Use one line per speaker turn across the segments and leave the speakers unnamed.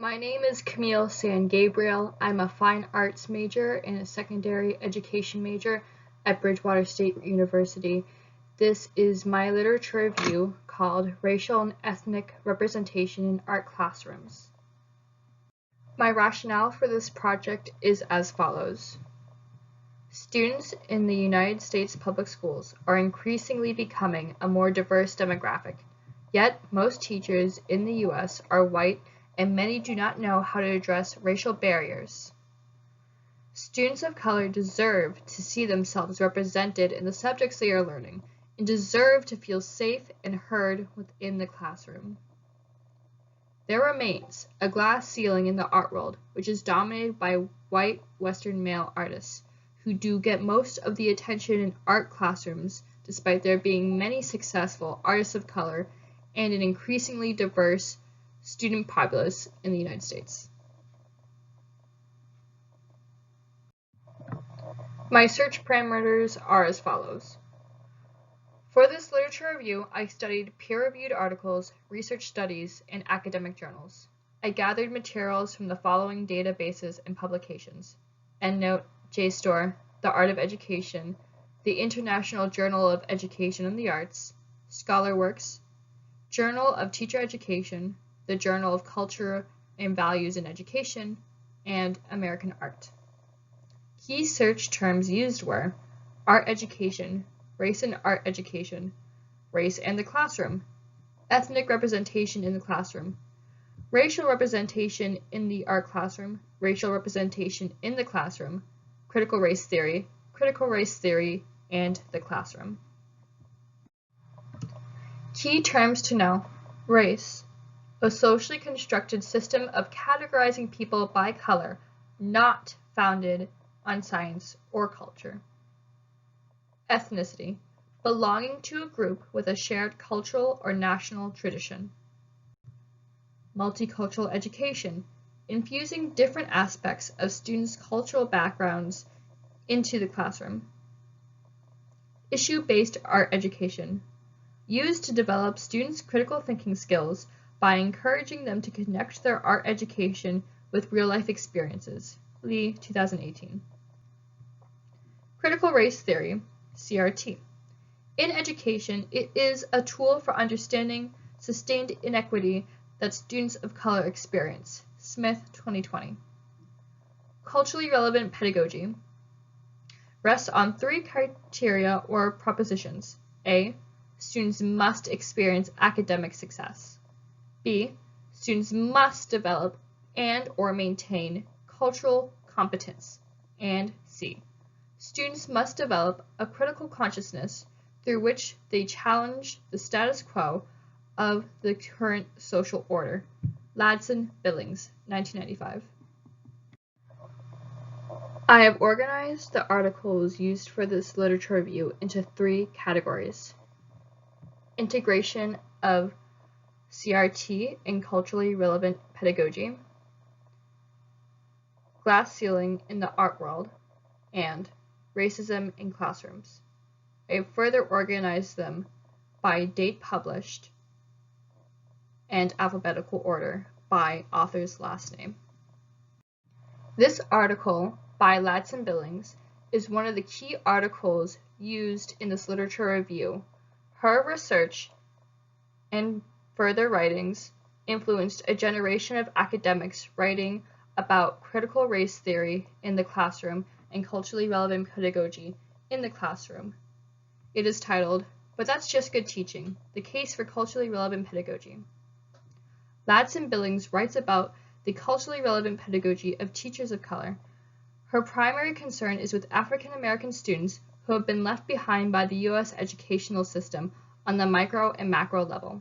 My name is Camille San Gabriel. I'm a fine arts major and a secondary education major at Bridgewater State University. This is my literature review called Racial and Ethnic Representation in Art Classrooms. My rationale for this project is as follows. Students in the United States public schools are increasingly becoming a more diverse demographic, yet most teachers in the U.S. are white and many do not know how to address racial barriers. Students of color deserve to see themselves represented in the subjects they are learning and deserve to feel safe and heard within the classroom. There remains a glass ceiling in the art world, which is dominated by white Western male artists, who do get most of the attention in art classrooms despite there being many successful artists of color and an increasingly diverse student populace in the United States. My search parameters are as follows. For this literature review, I studied peer-reviewed articles, research studies, and academic journals. I gathered materials from the following databases and publications: EndNote, JSTOR, The Art of Education, the International Journal of Education and the Arts, ScholarWorks, Journal of Teacher Education, the Journal of Culture and Values in Education, and American Art. Key search terms used were art education, race and art education, race and the classroom, ethnic representation in the classroom, racial representation in the art classroom, racial representation in the classroom, critical race theory, and the classroom. Key terms to know: race, a socially constructed system of categorizing people by color, not founded on science or culture. Ethnicity, belonging to a group with a shared cultural or national tradition. Multicultural education, infusing different aspects of students' cultural backgrounds into the classroom. Issue-based art education, used to develop students' critical thinking skills by encouraging them to connect their art education with real-life experiences. Lee, 2018. Critical race theory, CRT. In education, it is a tool for understanding sustained inequity that students of color experience. Smith, 2020. Culturally relevant pedagogy rests on three criteria or propositions. A, students must experience academic success. B, students must develop and or maintain cultural competence. And C, students must develop a critical consciousness through which they challenge the status quo of the current social order. Ladson, Billings, 1995. I have organized the articles used for this literature review into three categories: integration of CRT in culturally relevant pedagogy, glass ceiling in the art world, and racism in classrooms. I have further organized them by date published and alphabetical order by author's last name. This article by Ladson Billings is one of the key articles used in this literature review. Her research and further writings influenced a generation of academics writing about critical race theory in the classroom and culturally relevant pedagogy in the classroom. It is titled, "But That's Just Good Teaching: The Case for Culturally Relevant Pedagogy." Ladson Billings writes about the culturally relevant pedagogy of teachers of color. Her primary concern is with African American students who have been left behind by the U.S. educational system on the micro and macro level.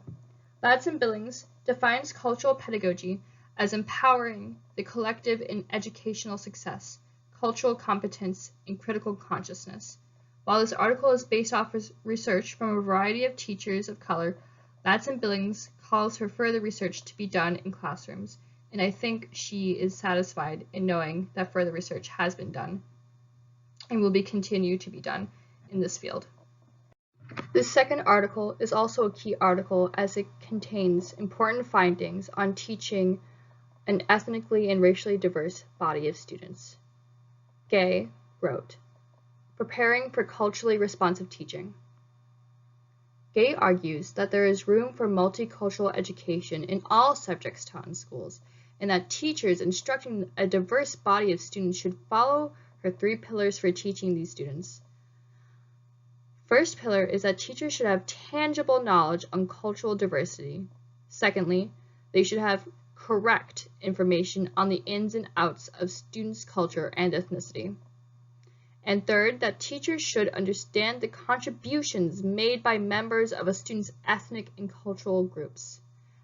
Ladson Billings defines cultural pedagogy as empowering the collective in educational success, cultural competence, and critical consciousness. While this article is based off research from a variety of teachers of color, Ladson Billings calls for further research to be done in classrooms, and I think she is satisfied in knowing that further research has been done and will continue to be done in this field. This second article is also a key article as it contains important findings on teaching an ethnically and racially diverse body of students. Gay wrote, "Preparing for culturally responsive teaching." Gay argues that there is room for multicultural education in all subjects taught in schools, and that teachers instructing a diverse body of students should follow her 3 pillars for teaching these students. First pillar is that teachers should have tangible knowledge on cultural diversity. Secondly, they should have correct information on the ins and outs of students' culture and ethnicity. And third, that teachers should understand the contributions made by members of a student's ethnic and cultural groups.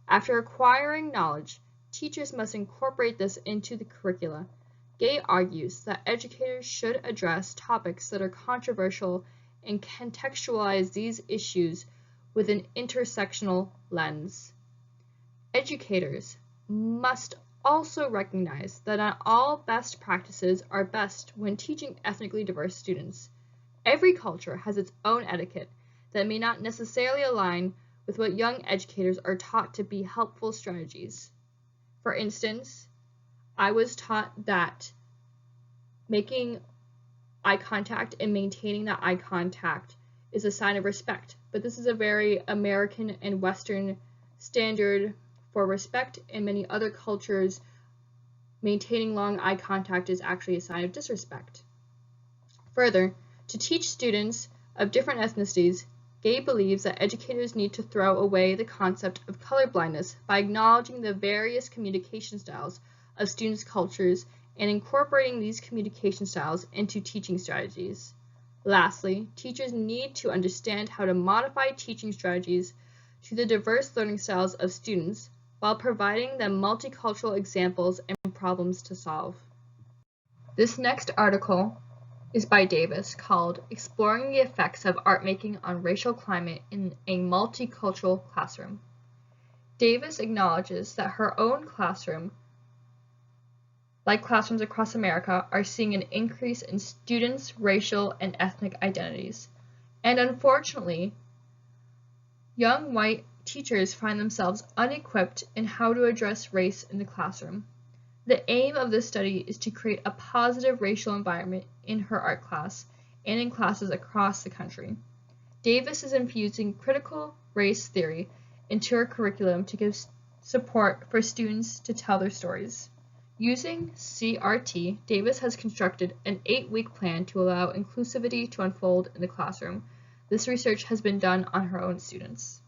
After acquiring knowledge, teachers must incorporate this into the curricula. Gay argues that educators should address topics that are controversial and contextualize these issues with an intersectional lens. Educators must also recognize that not all best practices are best when teaching ethnically diverse students. Every culture has its own etiquette that may not necessarily align with what young educators are taught to be helpful strategies. For instance, I was taught that making eye contact and maintaining that eye contact is a sign of respect, but this is a very American and Western standard for respect. In many other cultures, maintaining long eye contact is actually a sign of disrespect. Further, to teach students of different ethnicities, Gay believes that educators need to throw away the concept of colorblindness by acknowledging the various communication styles of students' cultures and incorporating these communication styles into teaching strategies. Lastly, teachers need to understand how to modify teaching strategies to the diverse learning styles of students while providing them multicultural examples and problems to solve. This next article is by Davis called "Exploring the Effects of Art Making on Racial Climate in a Multicultural Classroom." Davis acknowledges that her own classroom, like classrooms across America, are seeing an increase in students' racial and ethnic identities. And unfortunately, young white teachers find themselves unequipped in how to address race in the classroom. The aim of this study is to create a positive racial environment in her art class and in classes across the country. Davis is infusing critical race theory into her curriculum to give support for students to tell their stories. Using CRT, Davis has constructed an 8-week plan to allow inclusivity to unfold in the classroom. This research has been done on her own students.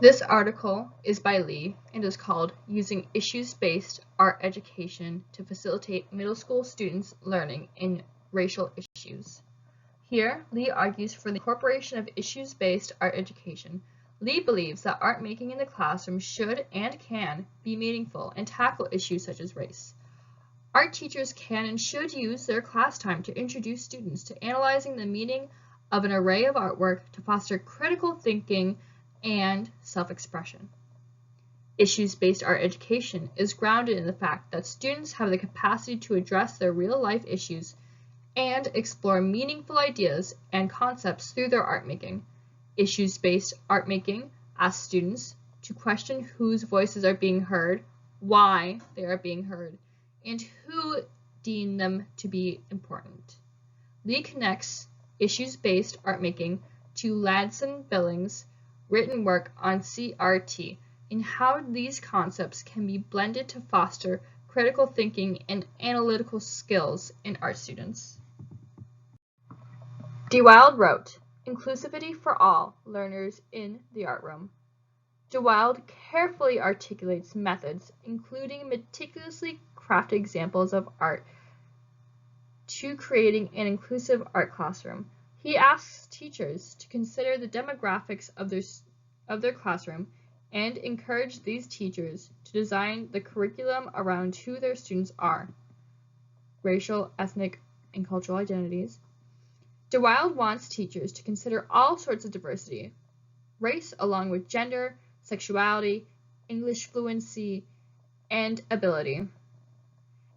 This article is by Lee and is called "Using Issues-Based Art Education to Facilitate Middle School Students' Learning in Racial Issues." Here, Lee argues for the incorporation of issues-based art education. Lee believes that art making in the classroom should and can be meaningful and tackle issues such as race. Art teachers can and should use their class time to introduce students to analyzing the meaning of an array of artwork to foster critical thinking and self-expression. Issues-based art education is grounded in the fact that students have the capacity to address their real-life issues and explore meaningful ideas and concepts through their art making. Issues-based art making asks students to question whose voices are being heard, why they are being heard, and who deem them to be important. Lee connects issues-based art making to Ladson Billings' written work on CRT and how these concepts can be blended to foster critical thinking and analytical skills in art students. DeWild wrote, "Inclusivity for all learners in the art room." DeWild carefully articulates methods, including meticulously crafted examples of art, to creating an inclusive art classroom. He asks teachers to consider the demographics of their classroom and encourage these teachers to design the curriculum around who their students are, racial, ethnic, and cultural identities. DeWild wants teachers to consider all sorts of diversity, race along with gender, sexuality, English fluency, and ability,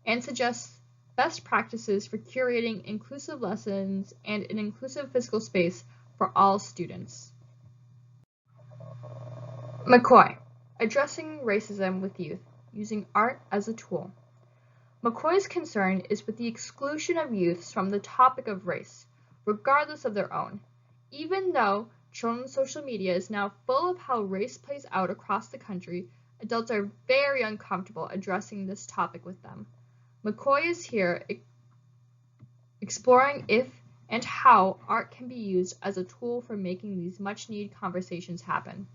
and suggests best practices for curating inclusive lessons and an inclusive physical space for all students. McCoy. Addressing racism with youth, using art as a tool. McCoy's concern is with the exclusion of youths from the topic of race, regardless of their own. Even though children's social media is now full of how race plays out across the country, adults are very uncomfortable addressing this topic with them. McCoy is here exploring if and how art can be used as a tool for making these much-needed conversations happen.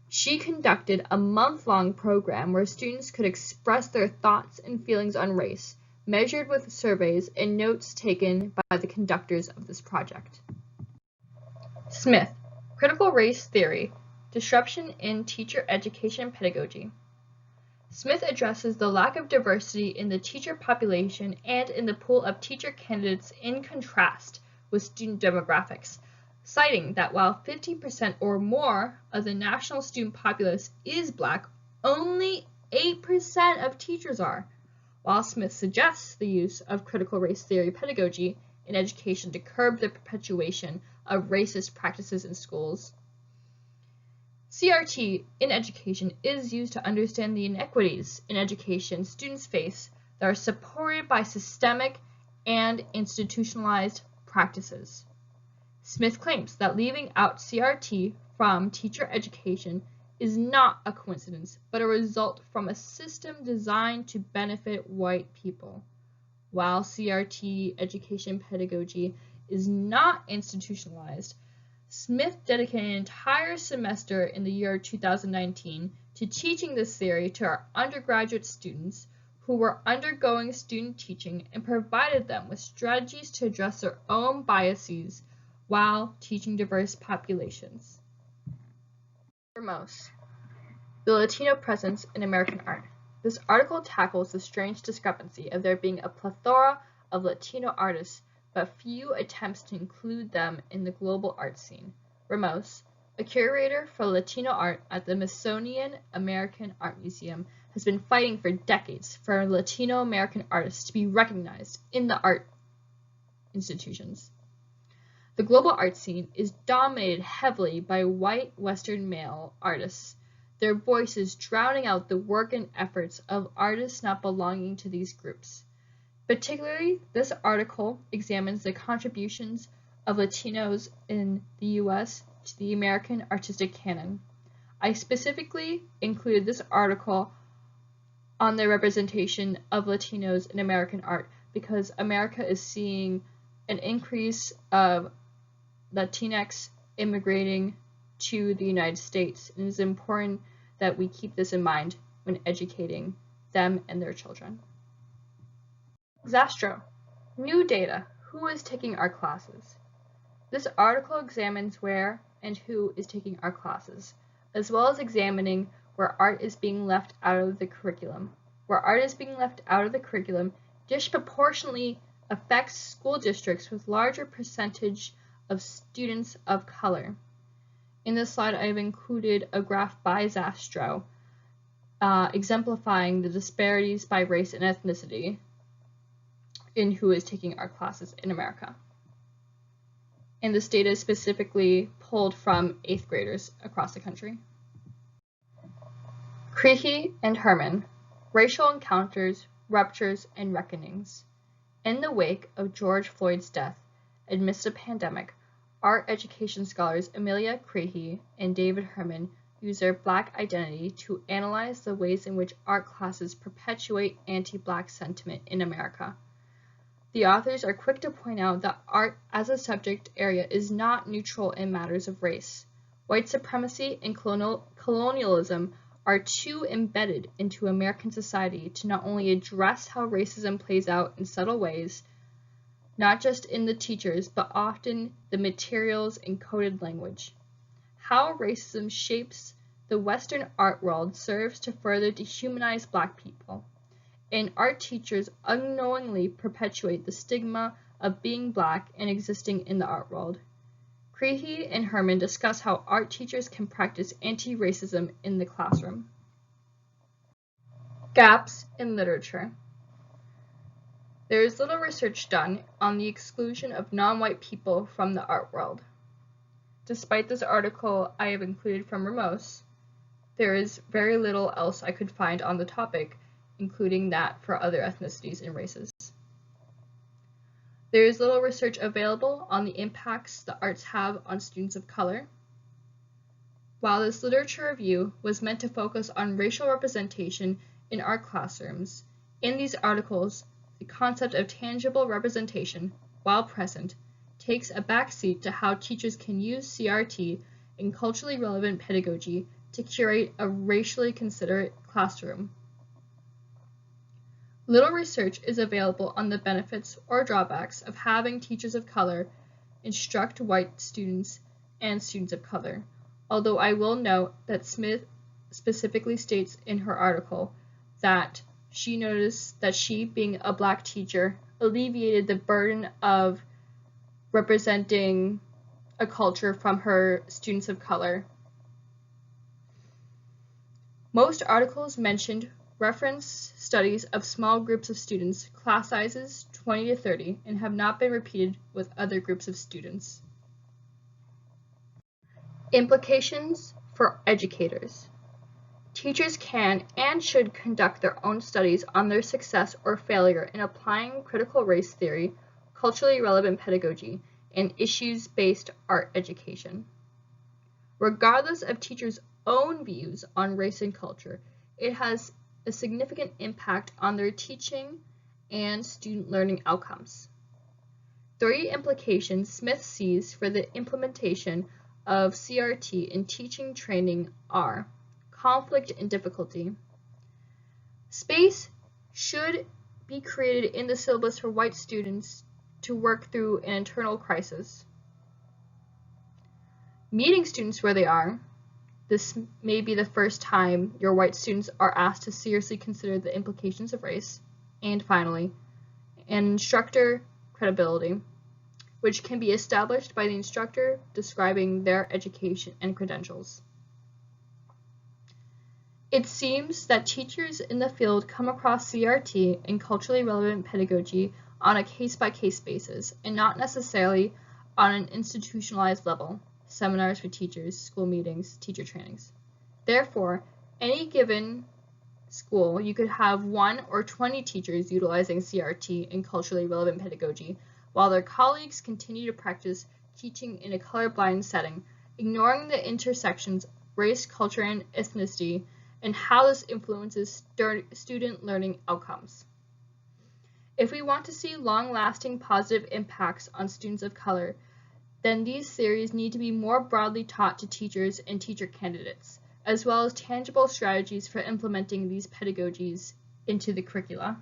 She conducted a month-long program where students could express their thoughts and feelings on race, measured with surveys and notes taken by the conductors of this project. Smith, Critical Race Theory, Disruption in Teacher Education Pedagogy. Smith addresses the lack of diversity in the teacher population and in the pool of teacher candidates in contrast with student demographics, citing that while 50% or more of the national student populace is Black, only 8% of teachers are. While Smith suggests the use of critical race theory pedagogy in education to curb the perpetuation of racist practices in schools, CRT in education is used to understand the inequities in education students face that are supported by systemic and institutionalized practices. Smith claims that leaving out CRT from teacher education is not a coincidence, but a result from a system designed to benefit white people. While CRT education pedagogy is not institutionalized, Smith dedicated an entire semester in the year 2019 to teaching this theory to our undergraduate students who were undergoing student teaching and provided them with strategies to address their own biases while teaching diverse populations. Ramos, the Latino presence in American art. This article tackles the strange discrepancy of there being a plethora of Latino artists but few attempts to include them in the global art scene. Ramos, a curator for Latino art at the Smithsonian American Art Museum, has been fighting for decades for Latino American artists to be recognized in the art institutions. The global art scene is dominated heavily by white Western male artists, their voices drowning out the work and efforts of artists not belonging to these groups. Particularly, this article examines the contributions of Latinos in the U.S. to the American artistic canon. I specifically included this article on the representation of Latinos in American art because America is seeing an increase of Latinx immigrating to the United States, and it is important that we keep this in mind when educating them and their children. Zastro, new data, who is taking our classes? This article examines where and who is taking our classes, as well as examining where art is being left out of the curriculum. Where art is being left out of the curriculum disproportionately affects school districts with larger percentage of students of color. In this slide, I have included a graph by Zastro exemplifying the disparities by race and ethnicity in who is taking our classes in America. And this data is specifically pulled from 8th graders across the country. Creehey and Herman, Racial Encounters, Ruptures, and Reckonings. In the wake of George Floyd's death, amidst a pandemic, art education scholars Amelia Creehey and David Herman use their Black identity to analyze the ways in which art classes perpetuate anti-Black sentiment in America. The authors are quick to point out that art as a subject area is not neutral in matters of race. White supremacy and colonialism are too embedded into American society to not only address how racism plays out in subtle ways, not just in the teachers, but often the materials and coded language. How racism shapes the Western art world serves to further dehumanize Black people. And art teachers unknowingly perpetuate the stigma of being Black and existing in the art world. Creehey and Herman discuss how art teachers can practice anti-racism in the classroom. Gaps in literature. There is little research done on the exclusion of non-white people from the art world. Despite this article I have included from Ramos, There is very little else I could find on the topic, including that for other ethnicities and races. There is little research available on the impacts the arts have on students of color. While this literature review was meant to focus on racial representation in art classrooms, in these articles, the concept of tangible representation, while present, takes a backseat to how teachers can use CRT in culturally relevant pedagogy to curate a racially considerate classroom. Little research is available on the benefits or drawbacks of having teachers of color instruct white students and students of color, although I will note that Smith specifically states in her article that she noticed that she, being a Black teacher, alleviated the burden of representing a culture from her students of color. Most articles mentioned reference studies of small groups of students, class sizes 20 to 30, and have not been repeated with other groups of students. Implications for educators. Teachers can and should conduct their own studies on their success or failure in applying critical race theory, culturally relevant pedagogy, and issues-based art education. Regardless of teachers' own views on race and culture, it has a significant impact on their teaching and student learning outcomes. 3 implications Smith sees for the implementation of CRT in teaching training are conflict and difficulty. Space should be created in the syllabus for white students to work through an internal crisis. Meeting students where they are. This may be the first time your white students are asked to seriously consider the implications of race. And finally, an instructor credibility, which can be established by the instructor describing their education and credentials. It seems that teachers in the field come across CRT and culturally relevant pedagogy on a case-by-case basis, and not necessarily on an institutionalized level, seminars for teachers, school meetings, teacher trainings. Therefore, any given school, you could have 1 or 20 teachers utilizing CRT and culturally relevant pedagogy, while their colleagues continue to practice teaching in a colorblind setting, ignoring the intersections of race, culture, and ethnicity, and how this influences student learning outcomes. If we want to see long-lasting positive impacts on students of color, then these theories need to be more broadly taught to teachers and teacher candidates, as well as tangible strategies for implementing these pedagogies into the curricula.